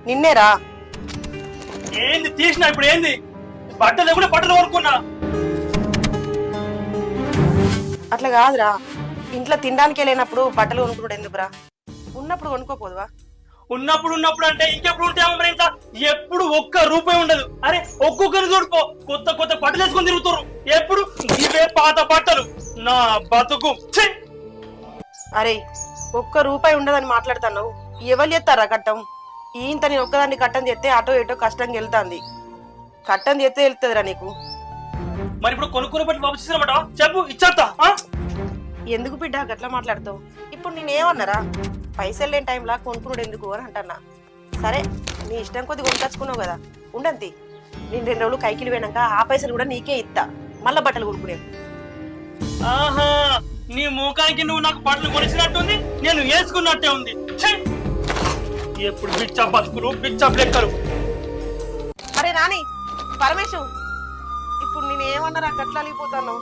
నిన్నేరా. ఏంది తీసిన ఇప్పుడు ఏంది? బట్టలు కూడా బట్టలు కొనుక్కున్నా. అట్లా కాదురా, ఇంట్లో తినడానికే లేనప్పుడు బట్టలు కొనుక్కున్నాడు ఎందుకురా? ఉన్నప్పుడు కొనుక్కోపోదువా? ఉన్నప్పుడు అంటే ఇంకెప్పుడు ఉంటామో మరి ఇంత ఎప్పుడు ఒక్క రూపాయి ఉండదు. అరే ఒక్కొక్కరు చూడుకో కొత్త కొత్త బట్టలు వేసుకొని తిరుగుతారు. ఎప్పుడు ఇవే పాత బట్టలు. నా బతుకు ఛీ! అరే ఒక్క రూపాయి ఉండదని మాట్లాడుతున్నావు. ఎవరు చేస్తారా కట్టం? ఇంత నేను ఒక్కదాన్ని కట్టం చేస్తే అటో ఇటో కష్టంగా వెళ్తాంది. కట్టం చేస్తే వెళ్తుందిరా నీకు. మరి ఇప్పుడు కొనుక్కునే బట్టి వాపస్ ఇస్తారన్నమాట. చెప్పు ఇచ్చేస్తా. ఎందుకు బిడ్డ గట్లా మాట్లాడుతావు? ఇప్పుడు నేనేమన్నారా? పైసలు లేని టైంలా కొనుక్కున్నాడు ఎందుకు అని అంటున్నా. సరే నీ ఇష్టం కొద్ది కొనుకొచ్చుకున్నావు కదా, ఉండంతి. నేను 2 రోజులు కైకిలు పోయినాక ఆ పైసలు కూడా నీకే ఇస్తా, మళ్ళా బట్టలు కొనుక్కునే. ఆహా, నీ ముఖానికి నువ్వు నాకు బట్టలు కొనిచ్చినట్టుంది, నేను వేసుకున్నట్టే ఉంది. ఛీ! ఎప్పుడు బిచ్చా బతుకులు బిచ్చా లెక్కలు. అరే నాని, పరమేశు, ఇప్పుడు నేనేమన్నారా గట్లా అలిగిపోతాను?